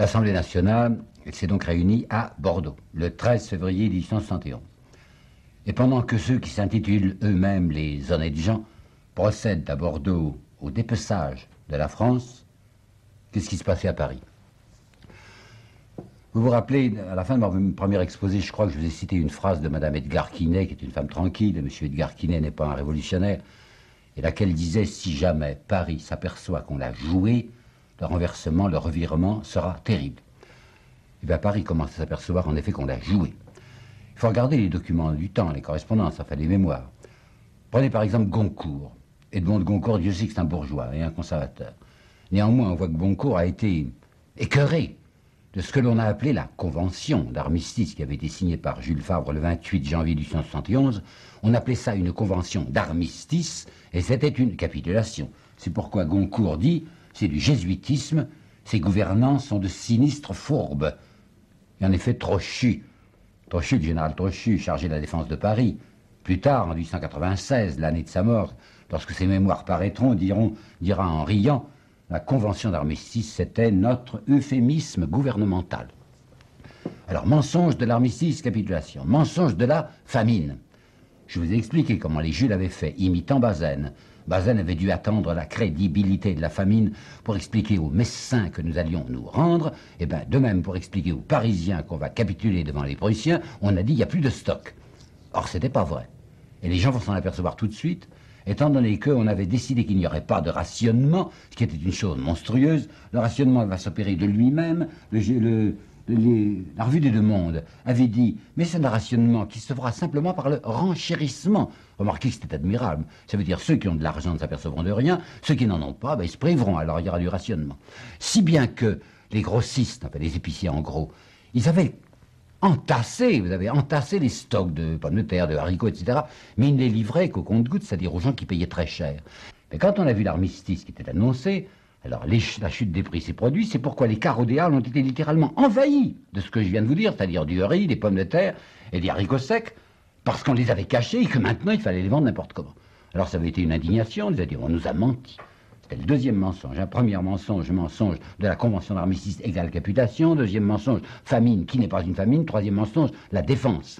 L'Assemblée nationale s'est donc réunie à Bordeaux, le 13 février 1871. Et pendant que ceux qui s'intitulent eux-mêmes les honnêtes gens procèdent à Bordeaux au dépeçage de la France, qu'est-ce qui se passait à Paris? Vous vous rappelez, à la fin de mon premier exposé, je crois que je vous ai cité une phrase de Madame Edgar Quinet, qui est une femme tranquille, et Monsieur Edgar Quinet n'est pas un révolutionnaire, et laquelle disait, si jamais Paris s'aperçoit qu'on l'a joué, le renversement, le revirement sera terrible. Et bien Paris commence à s'apercevoir en effet qu'on l'a joué. Il faut regarder les documents du temps, les correspondances, enfin les mémoires. Prenez par exemple Goncourt. Edmond de Goncourt, Dieu sait que c'est un bourgeois et un conservateur. Néanmoins, on voit que Goncourt a été écœuré de ce que l'on a appelé la convention d'armistice qui avait été signée par Jules Favre le 28 janvier 1871. On appelait ça une convention d'armistice et c'était une capitulation. C'est pourquoi Goncourt dit, c'est du jésuitisme, ces gouvernants sont de sinistres fourbes. Et en effet, Trochu, le général Trochu, chargé de la défense de Paris, plus tard, en 1896, l'année de sa mort, lorsque ses mémoires paraîtront, dira en riant, la convention d'armistice, c'était notre euphémisme gouvernemental. Alors, mensonge de l'armistice, capitulation. Mensonge de la famine. Je vous ai expliqué comment les Jules avaient fait, imitant Bazaine. Bazaine avait dû attendre la crédibilité de la famine pour expliquer aux Messins que nous allions nous rendre. Et bien, de même, pour expliquer aux Parisiens qu'on va capituler devant les Prussiens, on a dit il n'y a plus de stock. Or, ce n'était pas vrai. Et les gens vont s'en apercevoir tout de suite, étant donné qu'on avait décidé qu'il n'y aurait pas de rationnement, ce qui était une chose monstrueuse. Le rationnement va s'opérer de lui-même. La Revue des Deux Mondes avait dit, mais c'est un rationnement qui se fera simplement par le renchérissement. Remarquez que c'était admirable. Ça veut dire ceux qui ont de l'argent ne s'apercevront de rien, ceux qui n'en ont pas, ben, ils se priveront, alors il y aura du rationnement. Si bien que les grossistes, enfin les épiciers en gros, ils avaient entassé les stocks de pommes de terre, de haricots, etc., mais ils ne les livraient qu'au compte-gouttes, c'est-à-dire aux gens qui payaient très cher. Mais quand on a vu l'armistice qui était annoncé, alors la chute des prix s'est produite, c'est pourquoi les carreaux des Halles ont été littéralement envahis de ce que je viens de vous dire, c'est-à-dire du riz, des pommes de terre et des haricots secs, parce qu'on les avait cachés et que maintenant il fallait les vendre n'importe comment. Alors ça avait été une indignation, on nous a dit, on nous a menti. C'était le deuxième mensonge. Un premier mensonge de la convention d'armistice égale capitulation. Deuxième mensonge, famine qui n'est pas une famine. Troisième mensonge, la défense.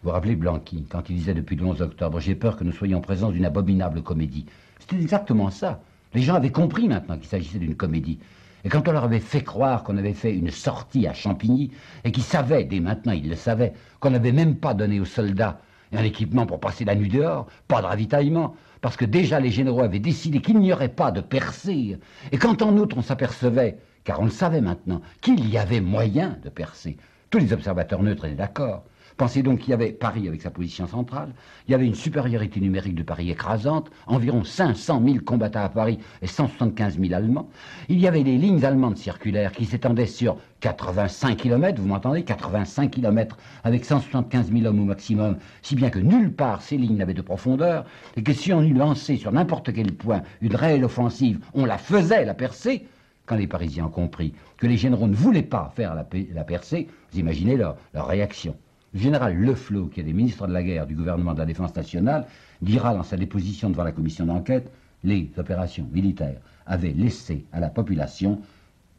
Vous vous rappelez Blanqui, quand il disait depuis le 11 octobre, j'ai peur que nous soyons en présence d'une abominable comédie. C'était exactement ça. Les gens avaient compris maintenant qu'il s'agissait d'une comédie. Et quand on leur avait fait croire qu'on avait fait une sortie à Champigny, et qu'ils savaient, dès maintenant ils le savaient, qu'on n'avait même pas donné aux soldats un équipement pour passer la nuit dehors, pas de ravitaillement, parce que déjà les généraux avaient décidé qu'il n'y aurait pas de percée. Et quand en outre on s'apercevait, car on le savait maintenant, qu'il y avait moyen de percer, tous les observateurs neutres étaient d'accord. Pensez donc qu'il y avait Paris avec sa position centrale, il y avait une supériorité numérique de Paris écrasante, environ 500 000 combattants à Paris et 175 000 Allemands. Il y avait les lignes allemandes circulaires qui s'étendaient sur 85 km, vous m'entendez, 85 km avec 175 000 hommes au maximum, si bien que nulle part ces lignes n'avaient de profondeur, et que si on eût lancé sur n'importe quel point une réelle offensive, on la faisait, la percée. Quand les Parisiens ont compris que les généraux ne voulaient pas faire la percée, vous imaginez leur réaction. Le général Leflot, qui est des ministres de la guerre du gouvernement de la défense nationale, dira dans sa déposition devant la commission d'enquête, les opérations militaires avaient laissé à la population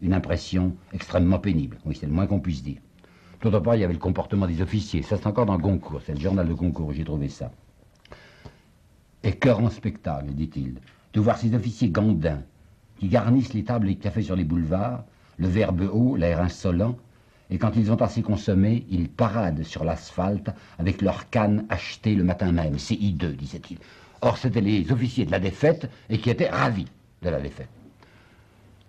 une impression extrêmement pénible. Oui, c'est le moins qu'on puisse dire. D'autre part, il y avait le comportement des officiers. Ça, c'est encore dans Goncourt. C'est le journal de Goncourt où j'ai trouvé ça. Écœurant spectacle, dit-il, de voir ces officiers gandins qui garnissent les tables et les cafés sur les boulevards, le verbe haut, l'air insolent, et quand ils ont assez consommé, ils paradent sur l'asphalte avec leurs cannes achetées le matin même. C'est hideux, disait-il. Or, c'étaient les officiers de la défaite et qui étaient ravis de la défaite.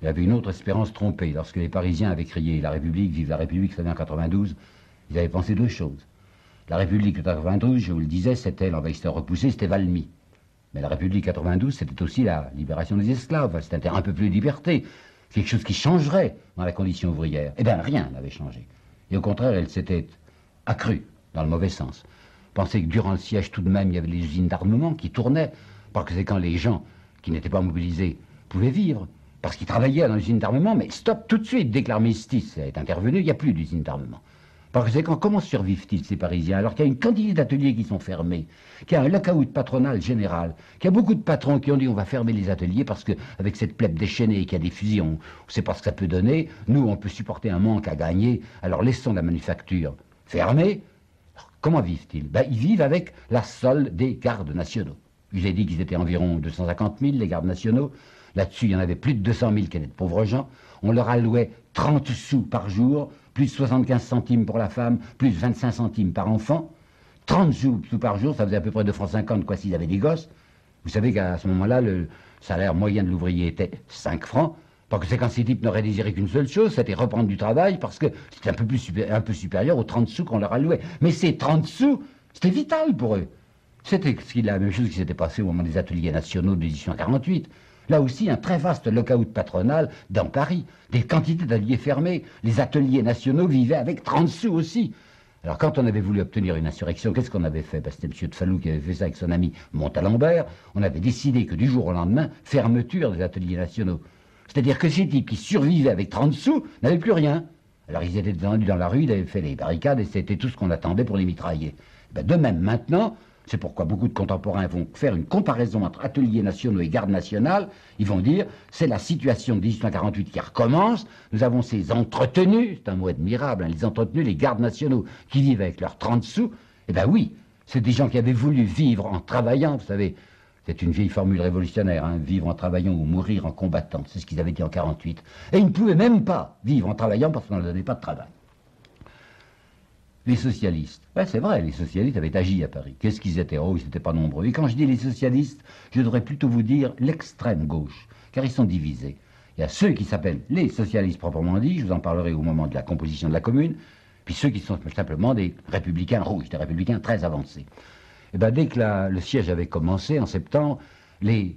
Il y avait une autre espérance trompée. Lorsque les Parisiens avaient crié « La République, vive la République », c'était en 92, ils avaient pensé deux choses. La République de 92, je vous le disais, c'était l'envahisseur repoussé, c'était Valmy. Mais la République 92, c'était aussi la libération des esclaves, c'était un peu plus de liberté. Quelque chose qui changerait dans la condition ouvrière. Eh bien, rien n'avait changé. Et au contraire, elle s'était accrue, dans le mauvais sens. Pensez que durant le siège, tout de même, il y avait les usines d'armement qui tournaient, parce que c'est quand les gens qui n'étaient pas mobilisés pouvaient vivre, parce qu'ils travaillaient dans l'usine d'armement, mais stop tout de suite, dès que l'armistice est intervenu, il n'y a plus d'usine d'armement. Par conséquent, comment survivent-ils, ces Parisiens, alors qu'il y a une quantité d'ateliers qui sont fermés, qu'il y a un lockout patronal général, qu'il y a beaucoup de patrons qui ont dit on va fermer les ateliers parce qu'avec cette plèbe déchaînée et qu'il y a des fusils, on ne sait pas ce que ça peut donner, nous on peut supporter un manque à gagner, alors laissons la manufacture fermée. Alors, comment vivent-ils? Ils vivent avec la solde des gardes nationaux. Je vous ai dit qu'ils étaient environ 250 000, les gardes nationaux. Là-dessus, il y en avait plus de 200 000 qui étaient de pauvres gens. On leur allouait 30 sous par jour, plus 75 centimes pour la femme, plus 25 centimes par enfant. 30 sous par jour, ça faisait à peu près 2,50 francs, quoi, s'ils avaient des gosses. Vous savez qu'à ce moment-là, le salaire moyen de l'ouvrier était 5 francs. Parce que ces types n'auraient désiré qu'une seule chose, c'était reprendre du travail, parce que c'était un peu supérieur aux 30 sous qu'on leur allouait. Mais ces 30 sous, c'était vital pour eux. C'était la même chose qui s'était passé au moment des ateliers nationaux de 1848. Là aussi, un très vaste lockout patronal dans Paris. Des quantités d'ateliers fermés. Les ateliers nationaux vivaient avec 30 sous aussi. Alors quand on avait voulu obtenir une insurrection, qu'est-ce qu'on avait fait? C'était M. de Falloux qui avait fait ça avec son ami Montalembert. On avait décidé que du jour au lendemain, fermeture des ateliers nationaux. C'est-à-dire que ces types qui survivaient avec 30 sous n'avaient plus rien. Alors ils étaient descendus dans la rue, ils avaient fait les barricades et c'était tout ce qu'on attendait pour les mitrailler. De même maintenant, c'est pourquoi beaucoup de contemporains vont faire une comparaison entre ateliers nationaux et garde nationale. Ils vont dire, c'est la situation de 1848 qui recommence. Nous avons ces entretenus, c'est un mot admirable, les entretenus, les gardes nationaux qui vivent avec leurs 30 sous. Eh bien oui, c'est des gens qui avaient voulu vivre en travaillant, vous savez. C'est une vieille formule révolutionnaire, vivre en travaillant ou mourir en combattant. C'est ce qu'ils avaient dit en 48. Et ils ne pouvaient même pas vivre en travaillant parce qu'on ne leur donnait pas de travail. Les socialistes, c'est vrai, les socialistes avaient agi à Paris. Qu'est-ce qu'ils étaient? Oh, ils n'étaient pas nombreux. Et quand je dis les socialistes, je devrais plutôt vous dire l'extrême gauche, car ils sont divisés. Il y a ceux qui s'appellent les socialistes proprement dit, je vous en parlerai au moment de la composition de la commune, puis ceux qui sont simplement des républicains rouges, des républicains très avancés. Et dès que le siège avait commencé, en septembre, les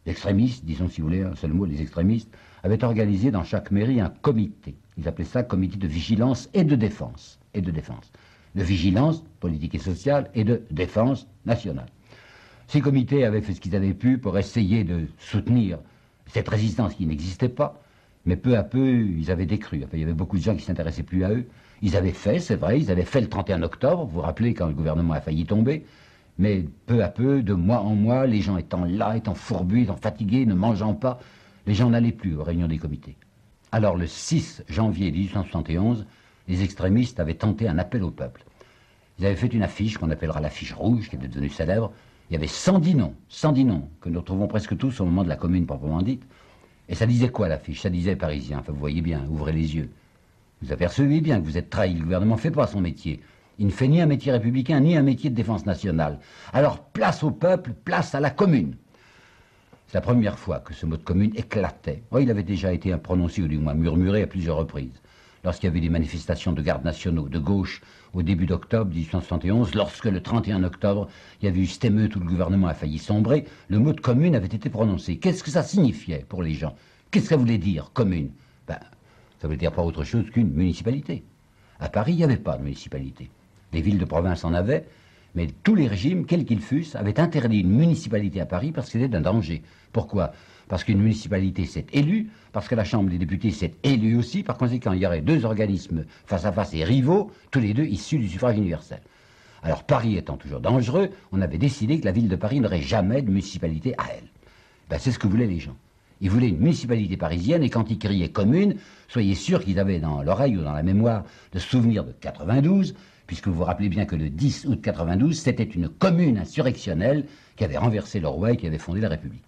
extrémistes, disons si vous voulez un seul mot, les extrémistes, avaient organisé dans chaque mairie un comité. Ils appelaient ça comité de vigilance et de défense. De vigilance politique et sociale et de défense nationale. Ces comités avaient fait ce qu'ils avaient pu pour essayer de soutenir cette résistance qui n'existait pas, mais peu à peu, ils avaient décru. Enfin, il y avait beaucoup de gens qui ne s'intéressaient plus à eux. Ils avaient fait, c'est vrai, ils avaient fait le 31 octobre, vous vous rappelez, quand le gouvernement a failli tomber, mais peu à peu, de mois en mois, les gens étant là, étant fourbus, étant fatigués, ne mangeant pas, les gens n'allaient plus aux réunions des comités. Alors le 6 janvier 1871, les extrémistes avaient tenté un appel au peuple. Ils avaient fait une affiche qu'on appellera l'affiche rouge, qui est devenue célèbre. Il y avait 110 noms, que nous retrouvons presque tous au moment de la commune proprement dite. Et ça disait quoi l'affiche? Ça disait Parisiens, enfin vous voyez bien, ouvrez les yeux. Vous apercevez bien que vous êtes trahis, le gouvernement ne fait pas son métier. Il ne fait ni un métier républicain, ni un métier de défense nationale. Alors place au peuple, place à la commune. C'est la première fois que ce mot de commune éclatait. Oh, il avait déjà été prononcé, ou du moins murmuré à plusieurs reprises. Lorsqu'il y avait des manifestations de gardes nationaux de gauche au début d'octobre 1871, lorsque le 31 octobre, il y avait eu cette émeute où le gouvernement a failli sombrer, le mot de commune avait été prononcé. Qu'est-ce que ça signifiait pour les gens? Qu'est-ce que ça voulait dire, commune? Ça voulait dire pas autre chose qu'une municipalité. À Paris, il n'y avait pas de municipalité. Les villes de province en avaient, mais tous les régimes, quels qu'ils fussent, avaient interdit une municipalité à Paris parce que c'était un danger. Pourquoi? Parce qu'une municipalité s'est élue, parce que la Chambre des députés s'est élue aussi, par conséquent, il y aurait deux organismes face à face et rivaux, tous les deux issus du suffrage universel. Alors Paris étant toujours dangereux, on avait décidé que la ville de Paris n'aurait jamais de municipalité à elle. C'est ce que voulaient les gens. Ils voulaient une municipalité parisienne, et quand ils criaient commune, soyez sûr qu'ils avaient dans l'oreille ou dans la mémoire le souvenir de 92, puisque vous vous rappelez bien que le 10 août 92, c'était une commune insurrectionnelle qui avait renversé le roi et qui avait fondé la République.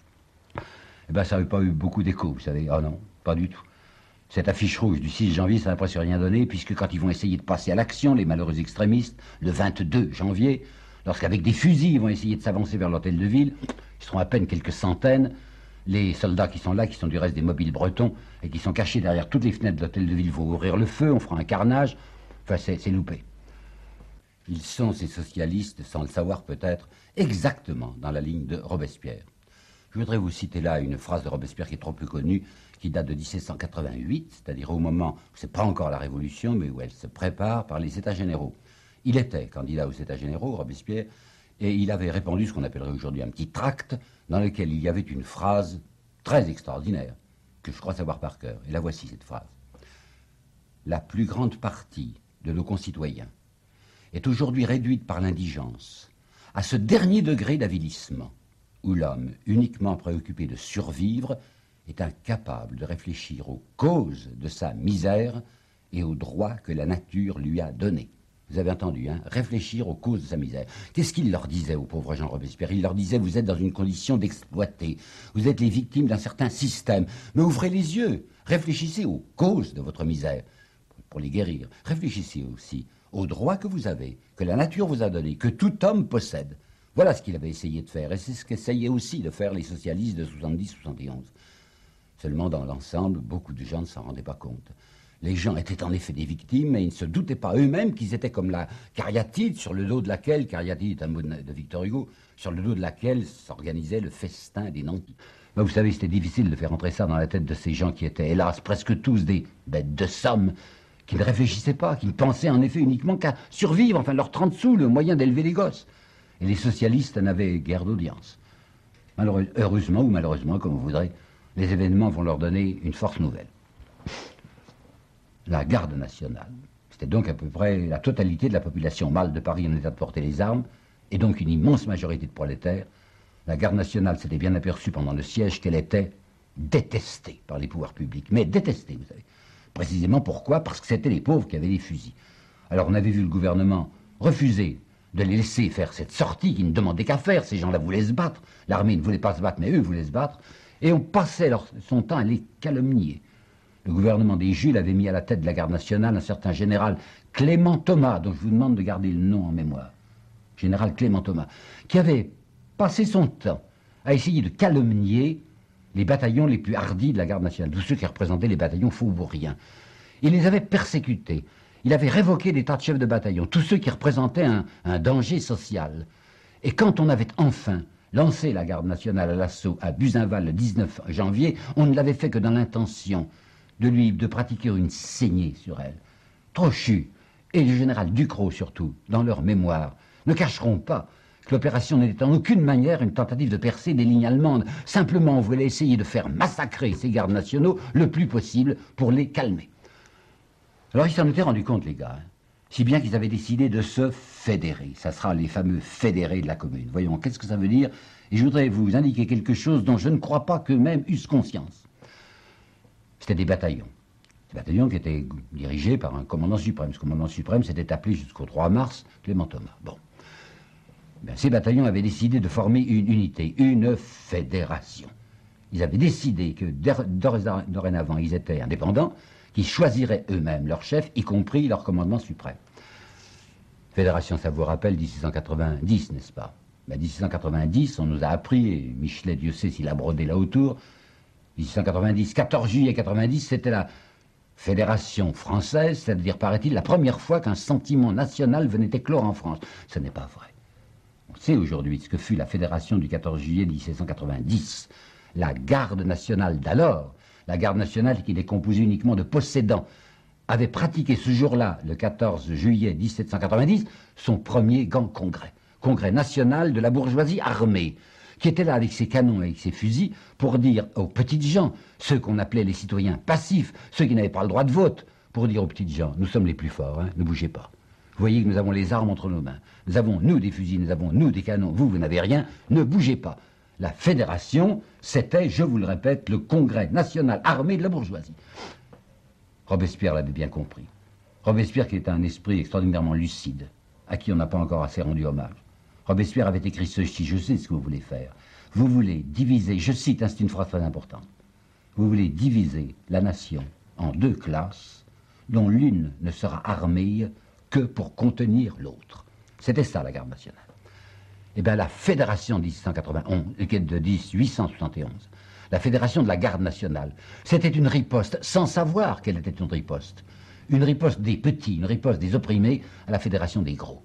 Ça n'avait pas eu beaucoup d'écho, vous savez. Ah non, pas du tout. Cette affiche rouge du 6 janvier, ça n'a presque rien donné, puisque quand ils vont essayer de passer à l'action, les malheureux extrémistes, le 22 janvier, lorsqu'avec des fusils, ils vont essayer de s'avancer vers l'hôtel de ville, ils seront à peine quelques centaines. Les soldats qui sont là, qui sont du reste des mobiles bretons, et qui sont cachés derrière toutes les fenêtres de l'hôtel de ville, vont ouvrir le feu, on fera un carnage. Enfin, c'est loupé. Ils sont, ces socialistes, sans le savoir peut-être, exactement dans la ligne de Robespierre. Je voudrais vous citer là une phrase de Robespierre qui est trop peu connue, qui date de 1788, c'est-à-dire au moment où c'est pas encore la Révolution, mais où elle se prépare par les États généraux. Il était candidat aux États généraux, Robespierre, et il avait répandu ce qu'on appellerait aujourd'hui un petit tract, dans lequel il y avait une phrase très extraordinaire, que je crois savoir par cœur. Et la voici, cette phrase. La plus grande partie de nos concitoyens est aujourd'hui réduite par l'indigence à ce dernier degré d'avilissement où l'homme, uniquement préoccupé de survivre, est incapable de réfléchir aux causes de sa misère et aux droits que la nature lui a donnés. Vous avez entendu, hein, réfléchir aux causes de sa misère. Qu'est-ce qu'il leur disait aux pauvres Jean Robespierre? Il leur disait, vous êtes dans une condition d'exploité, vous êtes les victimes d'un certain système, mais ouvrez les yeux, réfléchissez aux causes de votre misère, pour les guérir. Réfléchissez aussi aux droits que vous avez, que la nature vous a donnés, que tout homme possède. Voilà ce qu'il avait essayé de faire, et c'est ce qu'essayaient aussi de faire les socialistes de 70-71. Seulement, dans l'ensemble, beaucoup de gens ne s'en rendaient pas compte. Les gens étaient en effet des victimes, mais ils ne se doutaient pas eux-mêmes qu'ils étaient comme la cariatide sur le dos de laquelle, cariatide est un mot de Victor Hugo, sur le dos de laquelle s'organisait le festin des nantis. Ben, vous savez, c'était difficile de faire entrer ça dans la tête de ces gens qui étaient, hélas, presque tous des bêtes de somme, qui ne réfléchissaient pas, qui ne pensaient en effet uniquement qu'à survivre, enfin leurs 30 sous, le moyen d'élever les gosses. Et les socialistes n'avaient guère d'audience. Heureusement ou malheureusement, comme vous voudrez, les événements vont leur donner une force nouvelle. La garde nationale, c'était donc à peu près la totalité de la population mâle de Paris en état de porter les armes, et donc une immense majorité de prolétaires. La garde nationale s'était bien aperçue pendant le siège qu'elle était détestée par les pouvoirs publics, mais détestée, vous savez. Précisément pourquoi? Parce que c'était les pauvres qui avaient des fusils. Alors on avait vu le gouvernement refuser de les laisser faire cette sortie qui ne demandait qu'à faire. Ces gens-là voulaient se battre. L'armée ne voulait pas se battre, mais eux voulaient se battre. Et on passait son temps à les calomnier. Le gouvernement des Jules avait mis à la tête de la garde nationale un certain général Clément Thomas, dont je vous demande de garder le nom en mémoire. Général Clément Thomas, qui avait passé son temps à essayer de calomnier les bataillons les plus hardis de la garde nationale, tous ceux qui représentaient les bataillons faubouriens. Il les avait persécutés. Il avait révoqué des tas de chefs de bataillon, tous ceux qui représentaient un danger social. Et quand on avait enfin lancé la garde nationale à l'assaut à Buzenval le 19 janvier, on ne l'avait fait que dans l'intention de pratiquer une saignée sur elle. Trochu et le général Ducrot surtout, dans leur mémoire, ne cacheront pas que l'opération n'était en aucune manière une tentative de percer des lignes allemandes. Simplement, on voulait essayer de faire massacrer ces gardes nationaux le plus possible pour les calmer. Alors ils s'en étaient rendus compte, les gars, hein, si bien qu'ils avaient décidé de se fédérer. Ça sera les fameux fédérés de la commune. Voyons, qu'est-ce que ça veut dire? Et je voudrais vous indiquer quelque chose dont je ne crois pas qu'eux-mêmes eussent conscience. C'était des bataillons. Des bataillons qui étaient dirigés par un commandant suprême. Ce commandant suprême s'était appelé jusqu'au 3 mars Clément Thomas. Bon. Ben, ces bataillons avaient décidé de former une unité, une fédération. Ils avaient décidé que dorénavant, ils étaient indépendants, qu'ils choisiraient eux-mêmes leur chef, y compris leur commandement suprême. Fédération, ça vous rappelle 1690, n'est-ce pas? Ben, 1690, on nous a appris, et Michelet, Dieu sait s'il a brodé là autour, 1690, 14 juillet 90, c'était la Fédération française, c'est-à-dire, paraît-il, la première fois qu'un sentiment national venait éclore en France. Ce n'est pas vrai. On sait aujourd'hui ce que fut la Fédération du 14 juillet 1790. La garde nationale d'alors, la garde nationale qui était composée uniquement de possédants, avait pratiqué ce jour-là, le 14 juillet 1790, son premier grand congrès. Congrès national de la bourgeoisie armée, qui était là avec ses canons et avec ses fusils pour dire aux petites gens, ceux qu'on appelait les citoyens passifs, ceux qui n'avaient pas le droit de vote, pour dire aux petites gens, nous sommes les plus forts, hein, ne bougez pas. Vous voyez que nous avons les armes entre nos mains. Nous avons, nous, des fusils, nous avons, nous, des canons, vous n'avez rien, ne bougez pas. La fédération, c'était, je vous le répète, le congrès national armé de la bourgeoisie. Robespierre l'avait bien compris. Robespierre qui est un esprit extraordinairement lucide, à qui on n'a pas encore assez rendu hommage. Robespierre avait écrit ceci, je sais ce que vous voulez faire. Vous voulez diviser, je cite, c'est une phrase très importante, vous voulez diviser la nation en deux classes, dont l'une ne sera armée que pour contenir l'autre. C'était ça la garde nationale. Eh bien la fédération de 1871, la fédération de la garde nationale, c'était une riposte, sans savoir quelle était une riposte des petits, une riposte des opprimés à la fédération des gros.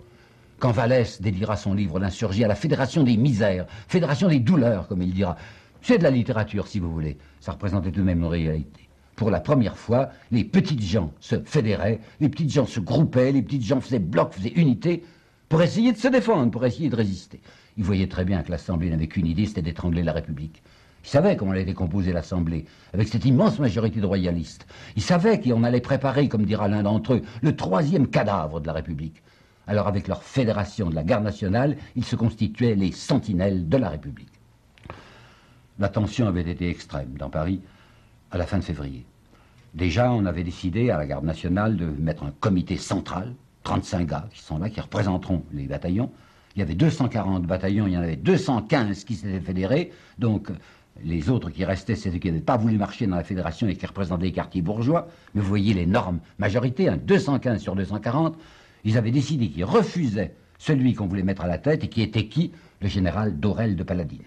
Quand Vallès dédiera son livre L'insurgie à la fédération des misères, fédération des douleurs, comme il dira, c'est de la littérature si vous voulez, ça représentait tout de même une réalité. Pour la première fois, les petites gens se fédéraient, les petites gens se groupaient, les petites gens faisaient bloc, faisaient unité, pour essayer de se défendre, pour essayer de résister. Ils voyaient très bien que l'Assemblée n'avait qu'une idée, c'était d'étrangler la République. Ils savaient comment elle était composée l'Assemblée, avec cette immense majorité de royalistes. Ils savaient qu'on allait préparer, comme dira l'un d'entre eux, le troisième cadavre de la République. Alors avec leur fédération de la garde nationale, ils se constituaient les sentinelles de la République. La tension avait été extrême dans Paris à la fin de février. Déjà, on avait décidé à la garde nationale de mettre un comité central, 35 gars qui sont là, qui représenteront les bataillons. Il y avait 240 bataillons, il y en avait 215 qui s'étaient fédérés, donc les autres qui restaient, c'est ceux qui n'avaient pas voulu marcher dans la fédération et qui représentaient les quartiers bourgeois. Mais vous voyez l'énorme majorité, 215 sur 240. Ils avaient décidé qu'ils refusaient celui qu'on voulait mettre à la tête et qui était qui? Le général Dorel de Paladine.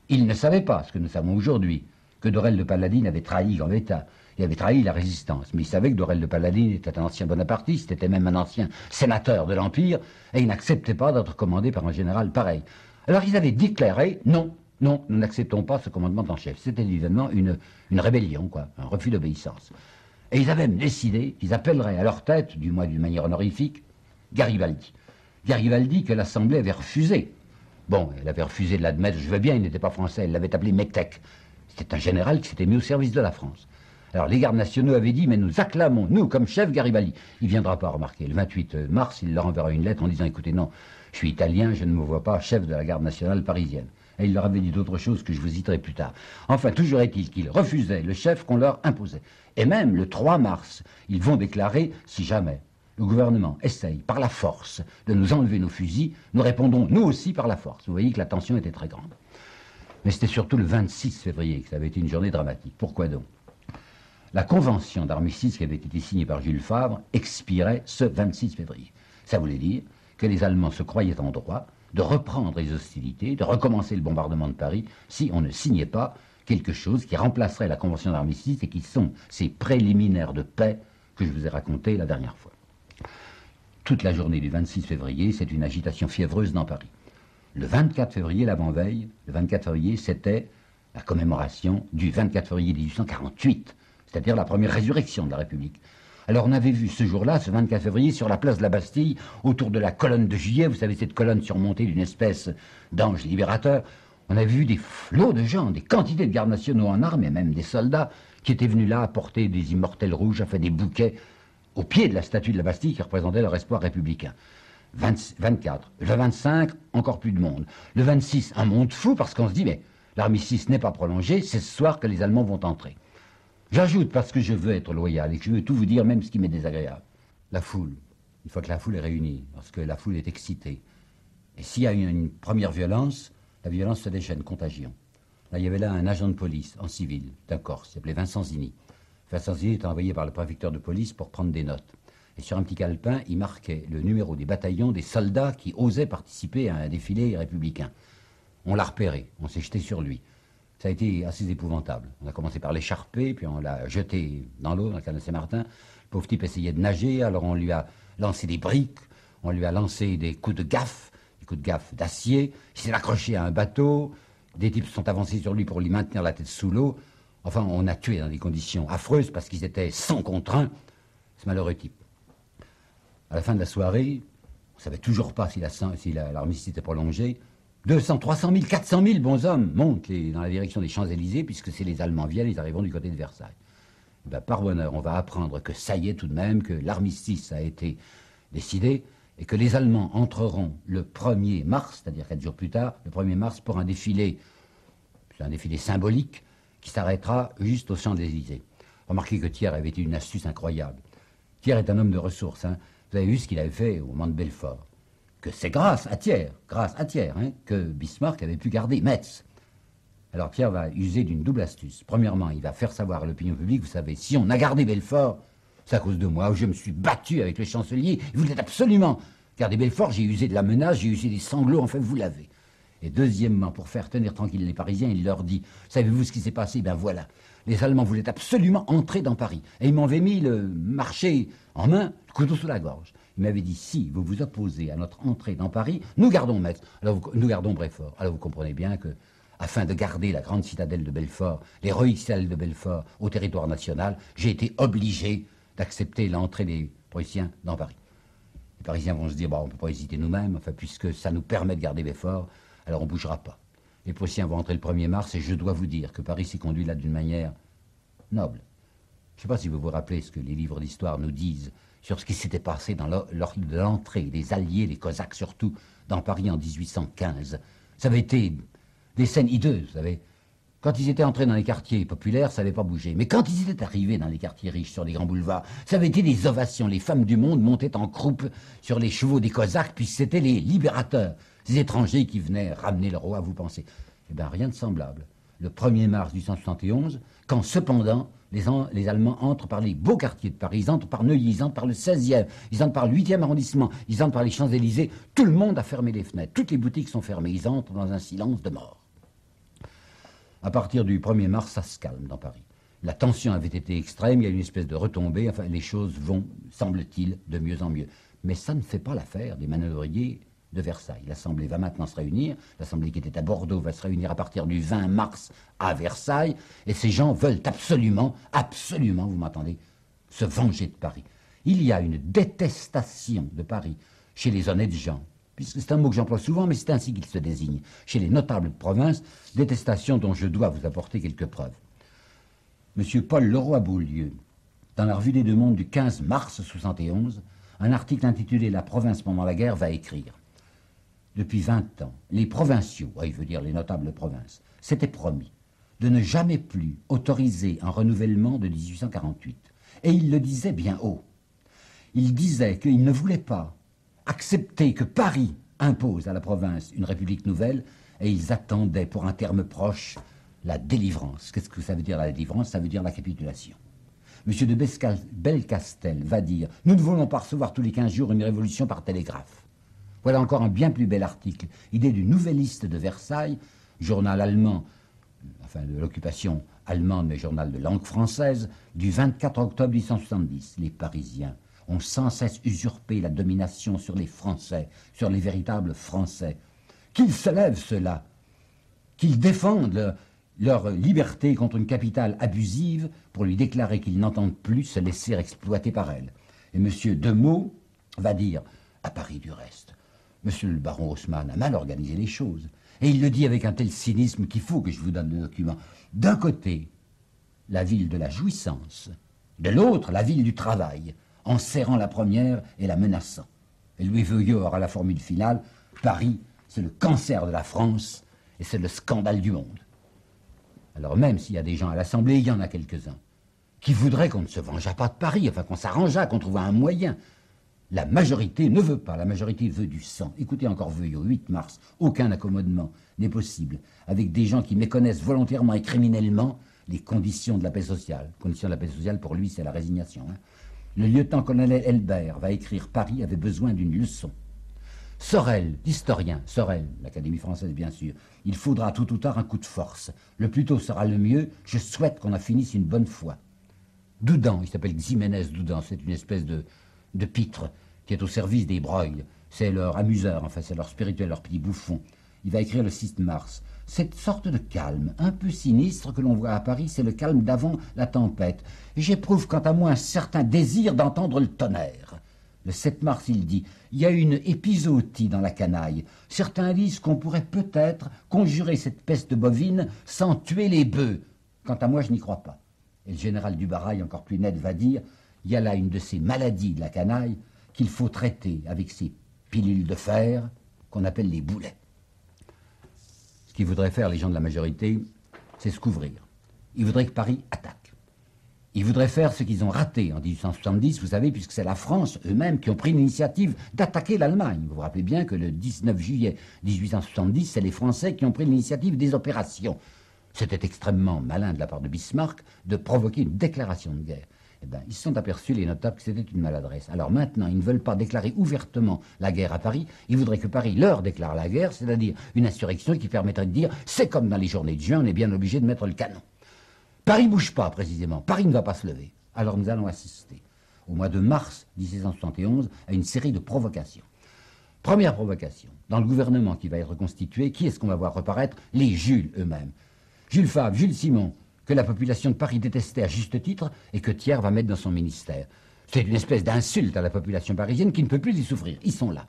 Ils ne savaient pas, ce que nous savons aujourd'hui, que Dorel de Paladine avait trahi Gambetta. Il avait trahi la résistance, mais il savait que Dorel de Paladine était un ancien bonapartiste, était même un ancien sénateur de l'Empire, et il n'acceptait pas d'être commandé par un général pareil. Alors ils avaient déclaré, non, nous n'acceptons pas ce commandement en chef. C'était évidemment une rébellion, quoi, un refus d'obéissance. Et ils avaient même décidé qu'ils appelleraient à leur tête, du moins d'une manière honorifique, Garibaldi. Garibaldi que l'Assemblée avait refusé. Bon, elle avait refusé de l'admettre, je veux bien, il n'était pas français, elle l'avait appelé Mektech. C'était un général qui s'était mis au service de la France. Alors les gardes nationaux avaient dit, mais nous acclamons, nous, comme chef Garibaldi. Il ne viendra pas, remarquer. Le 28 mars, il leur enverra une lettre en disant, écoutez, non, je suis italien, je ne me vois pas chef de la garde nationale parisienne. Et il leur avait dit d'autres choses que je vous citerai plus tard. Enfin, toujours est-il qu'ils refusaient le chef qu'on leur imposait. Et même le 3 mars, ils vont déclarer, si jamais le gouvernement essaye par la force de nous enlever nos fusils, nous répondons nous aussi par la force. Vous voyez que la tension était très grande. Mais c'était surtout le 26 février que ça avait été une journée dramatique. Pourquoi donc? La convention d'armistice qui avait été signée par Jules Favre expirait ce 26 février. Ça voulait dire que les Allemands se croyaient en droit de reprendre les hostilités, de recommencer le bombardement de Paris, si on ne signait pas quelque chose qui remplacerait la convention d'armistice et qui sont ces préliminaires de paix que je vous ai racontés la dernière fois. Toute la journée du 26 février, c'est une agitation fiévreuse dans Paris. Le 24 février, l'avant-veille, le 24 février, c'était la commémoration du 24 février 1848, c'est-à-dire la première résurrection de la République. Alors on avait vu ce jour-là, ce 24 février, sur la place de la Bastille, autour de la colonne de Juillet, vous savez, cette colonne surmontée d'une espèce d'ange libérateur, on avait vu des flots de gens, des quantités de gardes nationaux en armes, et même des soldats, qui étaient venus là apporter des immortels rouges, à faire des bouquets, au pied de la statue de la Bastille qui représentait leur espoir républicain. 24, le 25, encore plus de monde. Le 26, un monde fou, parce qu'on se dit, mais l'armistice n'est pas prolongé, c'est ce soir que les Allemands vont entrer. J'ajoute, parce que je veux être loyal et que je veux tout vous dire, même ce qui m'est désagréable. La foule, une fois que la foule est réunie, lorsque la foule est excitée, et s'il y a une première violence, la violence se déchaîne, contagion. Là, il y avait là un agent de police, en civil, d'un Corse, il s'appelait Vincent Zini. Vincent Zini était envoyé par le préfecteur de police pour prendre des notes. Et sur un petit calepin, il marquait le numéro des bataillons des soldats qui osaient participer à un défilé républicain. On l'a repéré, on s'est jeté sur lui. Ça a été assez épouvantable. On a commencé par l'écharper, puis on l'a jeté dans l'eau, dans le canal Saint-Martin. Le pauvre type essayait de nager, alors on lui a lancé des briques, on lui a lancé des coups de gaffe d'acier. Il s'est accroché à un bateau. Des types sont avancés sur lui pour lui maintenir la tête sous l'eau. Enfin, on a tué dans des conditions affreuses parce qu'ils étaient 100 contre 1, ce malheureux type. À la fin de la soirée, on ne savait toujours pas si l'armistice était prolongé. 200, 300 000, 400 000 bons hommes montent dans la direction des Champs-Élysées, puisque si les Allemands viennent, ils arriveront du côté de Versailles. Et bien, par bonheur, on va apprendre que ça y est tout de même, que l'armistice a été décidé, et que les Allemands entreront le 1er mars, c'est-à-dire 4 jours plus tard, le 1er mars, pour un défilé symbolique, qui s'arrêtera juste aux Champs-Élysées. Remarquez que Thiers avait une astuce incroyable. Thiers est un homme de ressources. Hein. Vous avez vu ce qu'il avait fait au moment de Belfort. Que c'est grâce à Thiers, que Bismarck avait pu garder Metz. Alors Thiers va user d'une double astuce. Premièrement, il va faire savoir à l'opinion publique, vous savez, si on a gardé Belfort, c'est à cause de moi, où je me suis battu avec le chancelier, il voulait absolument garder Belfort, j'ai usé de la menace, j'ai usé des sanglots, enfin vous l'avez. Et deuxièmement, pour faire tenir tranquille les Parisiens, il leur dit, savez-vous ce qui s'est passé? Ben voilà, les Allemands voulaient absolument entrer dans Paris. Et ils m'avaient mis le marché en main, le couteau sous la gorge. Il m'avait dit, si vous vous opposez à notre entrée dans Paris, nous gardons Metz, nous gardons Belfort. Alors vous comprenez bien que, afin de garder la grande citadelle de Belfort, l'héroïque citadelle de Belfort au territoire national, j'ai été obligé d'accepter l'entrée des Prussiens dans Paris. Les Parisiens vont se dire, bon, on ne peut pas hésiter nous-mêmes, enfin, puisque ça nous permet de garder Belfort, alors on ne bougera pas. Les Prussiens vont entrer le 1er mars et je dois vous dire que Paris s'est conduit là d'une manière noble. Je ne sais pas si vous vous rappelez ce que les livres d'histoire nous disent sur ce qui s'était passé lors de l'entrée des Alliés, les Cosaques surtout, dans Paris en 1815. Ça avait été des scènes hideuses, vous savez. Quand ils étaient entrés dans les quartiers populaires, ça n'avait pas bougé. Mais quand ils étaient arrivés dans les quartiers riches, sur les grands boulevards, ça avait été des ovations. Les femmes du monde montaient en croupe sur les chevaux des Cosaques, puis c'était les libérateurs, ces étrangers qui venaient ramener le roi, vous pensez. Eh bien, rien de semblable. Le 1er mars 1871, quand cependant les Allemands entrent par les beaux quartiers de Paris, ils entrent par Neuilly, ils entrent par le 16e, ils entrent par le 8e arrondissement, ils entrent par les Champs-Élysées, tout le monde a fermé les fenêtres, toutes les boutiques sont fermées, ils entrent dans un silence de mort. À partir du 1er mars, ça se calme dans Paris. La tension avait été extrême, il y a une espèce de retombée, enfin les choses vont, semble-t-il, de mieux en mieux. Mais ça ne fait pas l'affaire des manœuvriers de Versailles. L'Assemblée va maintenant se réunir, l'Assemblée qui était à Bordeaux va se réunir à partir du 20 mars à Versailles, et ces gens veulent absolument, absolument, vous m'entendez, se venger de Paris. Il y a une détestation de Paris chez les honnêtes gens, puisque c'est un mot que j'emploie souvent, mais c'est ainsi qu'il se désigne. Chez les notables de province, détestation dont je dois vous apporter quelques preuves. M. Paul Leroy-Beaulieu, dans la Revue des Deux Mondes du 15 mars 71, un article intitulé « La province pendant la guerre » va écrire. Depuis 20 ans, les provinciaux, il veut dire les notables de province, s'étaient promis de ne jamais plus autoriser un renouvellement de 1848. Et ils le disaient bien haut. Ils disaient qu'ils ne voulaient pas accepter que Paris impose à la province une république nouvelle, et ils attendaient pour un terme proche la délivrance. Qu'est-ce que ça veut dire la délivrance? Ça veut dire la capitulation. M. de Belcastel va dire « Nous ne voulons pas recevoir tous les 15 jours une révolution par télégraphe ». Voilà encore un bien plus bel article. Idée du Nouvelliste de Versailles, journal allemand, enfin de l'occupation allemande, mais journal de langue française, du 24 octobre 1870. Les Parisiens ont sans cesse usurpé la domination sur les Français, sur les véritables Français. Qu'ils se lèvent, ceux-là, qu'ils défendent leur liberté contre une capitale abusive pour lui déclarer qu'ils n'entendent plus se laisser exploiter par elle. Et M. Demeaux va dire, à Paris du reste, Monsieur le baron Haussmann a mal organisé les choses. Et il le dit avec un tel cynisme qu'il faut que je vous donne le document. D'un côté, la ville de la jouissance, de l'autre, la ville du travail, en serrant la première et la menaçant. Et Louis Veuillot aura la formule finale, Paris, c'est le cancer de la France et c'est le scandale du monde. Alors même s'il y a des gens à l'Assemblée, il y en a quelques-uns, qui voudraient qu'on ne se vengeât pas de Paris, enfin qu'on s'arrangeât, qu'on trouvât un moyen. La majorité ne veut pas, la majorité veut du sang. Écoutez encore Veuillot, 8 mars, aucun accommodement n'est possible avec des gens qui méconnaissent volontairement et criminellement les conditions de la paix sociale. Conditions de la paix sociale, pour lui, c'est la résignation. Le lieutenant-colonel Elbert va écrire « Paris avait besoin d'une leçon ». Sorel, historien, Sorel, l'Académie française bien sûr, il faudra tout ou tard un coup de force. Le plus tôt sera le mieux, je souhaite qu'on en finisse une bonne fois. Doudan, il s'appelle Ximénez Doudan, c'est une espèce de pitre qui est au service des Broglie. C'est leur amuseur, enfin c'est leur spirituel, leur petit bouffon. Il va écrire le 6 mars. Cette sorte de calme, un peu sinistre que l'on voit à Paris, c'est le calme d'avant la tempête. J'éprouve quant à moi un certain désir d'entendre le tonnerre. Le 7 mars, il dit « Il y a une épizootie dans la canaille. Certains disent qu'on pourrait peut-être conjurer cette peste bovine sans tuer les bœufs. Quant à moi, je n'y crois pas. » Et le général Dubarail, encore plus net, va dire « Il y a là une de ces maladies de la canaille qu'il faut traiter avec ces pilules de fer qu'on appelle les boulets. » Ce qu'ils voudraient faire, les gens de la majorité, c'est se couvrir. Ils voudraient que Paris attaque. Ils voudraient faire ce qu'ils ont raté en 1870, vous savez, puisque c'est la France eux-mêmes qui ont pris l'initiative d'attaquer l'Allemagne. Vous vous rappelez bien que le 19 juillet 1870, c'est les Français qui ont pris l'initiative des opérations. C'était extrêmement malin de la part de Bismarck de provoquer une déclaration de guerre. Eh bien, ils se sont aperçus, les notables, que c'était une maladresse. Alors maintenant, ils ne veulent pas déclarer ouvertement la guerre à Paris. Ils voudraient que Paris leur déclare la guerre, c'est-à-dire une insurrection qui permettrait de dire « c'est comme dans les journées de juin, on est bien obligé de mettre le canon ». Paris ne bouge pas, précisément. Paris ne va pas se lever. Alors nous allons assister, au mois de mars 1771, à une série de provocations. Première provocation, dans le gouvernement qui va être constitué, qui est-ce qu'on va voir reparaître? Les Jules eux-mêmes. Jules Favre, Jules Simon, que la population de Paris détestait à juste titre et que Thiers va mettre dans son ministère. C'est une espèce d'insulte à la population parisienne qui ne peut plus y souffrir. Ils sont là.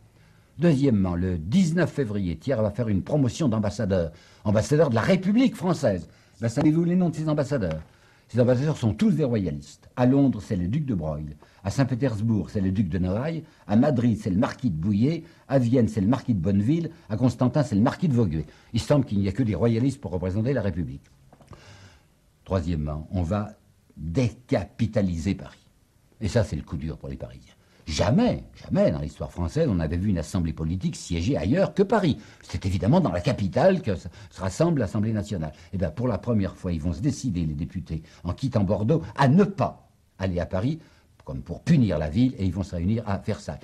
Deuxièmement, le 19 février, Thiers va faire une promotion d'ambassadeur, ambassadeur de la République française. Ben, savez-vous les noms de ces ambassadeurs? Ces ambassadeurs sont tous des royalistes. À Londres, c'est le duc de Broglie. À Saint-Pétersbourg, c'est le duc de Noailles. À Madrid, c'est le marquis de Bouillé. À Vienne, c'est le marquis de Bonneville. À Constantin, c'est le marquis de Vaugué. Il semble qu'il n'y a que des royalistes pour représenter la République. Troisièmement, on va décapitaliser Paris. Et ça, c'est le coup dur pour les Parisiens. Jamais, jamais dans l'histoire française, on avait vu une assemblée politique siéger ailleurs que Paris. C'est évidemment dans la capitale que se rassemble l'Assemblée nationale. Et bien, pour la première fois, ils vont se décider, les députés, en quittant Bordeaux, à ne pas aller à Paris, comme pour punir la ville, et ils vont se réunir à Versailles.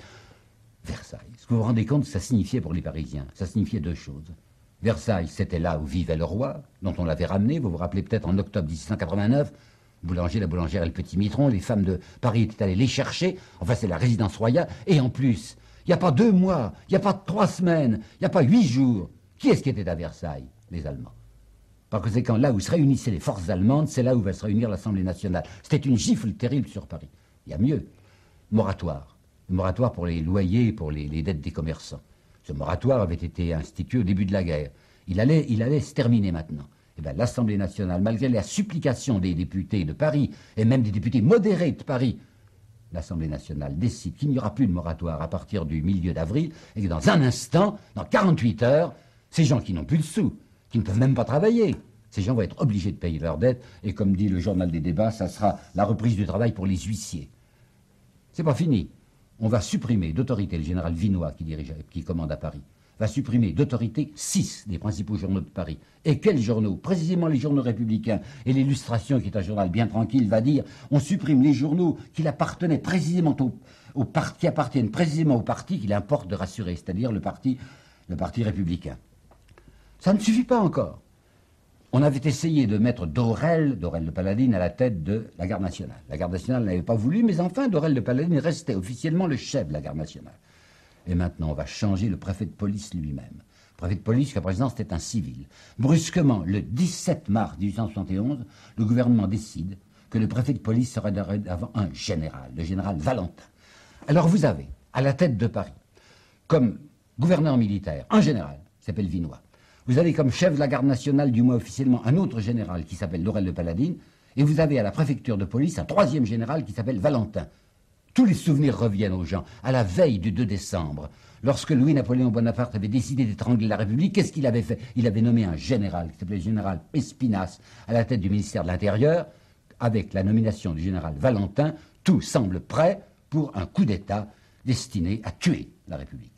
Versailles, est-ce que vous vous rendez compte ce que ça signifiait pour les Parisiens? Ça signifiait deux choses. Versailles, c'était là où vivait le roi, dont on l'avait ramené, vous vous rappelez peut-être en octobre 1689, Boulanger, la boulangère et le petit mitron, les femmes de Paris étaient allées les chercher. Enfin, c'est la résidence royale. Et en plus, il n'y a pas 2 mois, il n'y a pas 3 semaines, il n'y a pas 8 jours. Qui est-ce qui était à Versailles? Les Allemands. Par conséquent, là où se réunissaient les forces allemandes, c'est là où va se réunir l'Assemblée nationale. C'était une gifle terrible sur Paris. Il y a mieux. Moratoire. Le moratoire pour les loyers, pour les dettes des commerçants. Ce moratoire avait été institué au début de la guerre. Il allait se terminer maintenant. Eh bien, l'Assemblée nationale, malgré la supplication des députés de Paris, et même des députés modérés de Paris, l'Assemblée nationale décide qu'il n'y aura plus de moratoire à partir du milieu d'avril, et que dans un instant, dans 48 heures, ces gens qui n'ont plus de sous, qui ne peuvent même pas travailler, ces gens vont être obligés de payer leurs dettes, et comme dit le journal des débats, ça sera la reprise du travail pour les huissiers. C'est pas fini. On va supprimer d'autorité, le général Vinoy qui commande à Paris, va supprimer d'autorité 6 des principaux journaux de Paris. Et quels journaux? Précisément les journaux républicains. Et l'Illustration, qui est un journal bien tranquille, va dire on supprime les journaux qui appartiennent précisément au parti qu'il importe de rassurer, c'est-à-dire le parti républicain. Ça ne suffit pas encore. On avait essayé de mettre Dorel de Paladine, à la tête de la garde nationale. La garde nationale n'avait pas voulu, mais enfin, Dorel de Paladine restait officiellement le chef de la garde nationale. Et maintenant, on va changer le préfet de police lui-même. Le préfet de police, jusqu'à présent, c'était un civil. Brusquement, le 17 mars 1871, le gouvernement décide que le préfet de police sera dorénavant un général, le général Valentin. Alors vous avez, à la tête de Paris, comme gouverneur militaire, un général, qui s'appelle Vinoy. Vous avez comme chef de la garde nationale, du moins officiellement, un autre général qui s'appelle Dorel de Paladine. Et vous avez à la préfecture de police un 3e général qui s'appelle Valentin. Tous les souvenirs reviennent aux gens. À la veille du 2 décembre, lorsque Louis-Napoléon Bonaparte avait décidé d'étrangler la République, qu'est-ce qu'il avait fait? Il avait nommé un général qui s'appelait le général Espinasse à la tête du ministère de l'Intérieur. Avec la nomination du général Valentin, tout semble prêt pour un coup d'État destiné à tuer la République.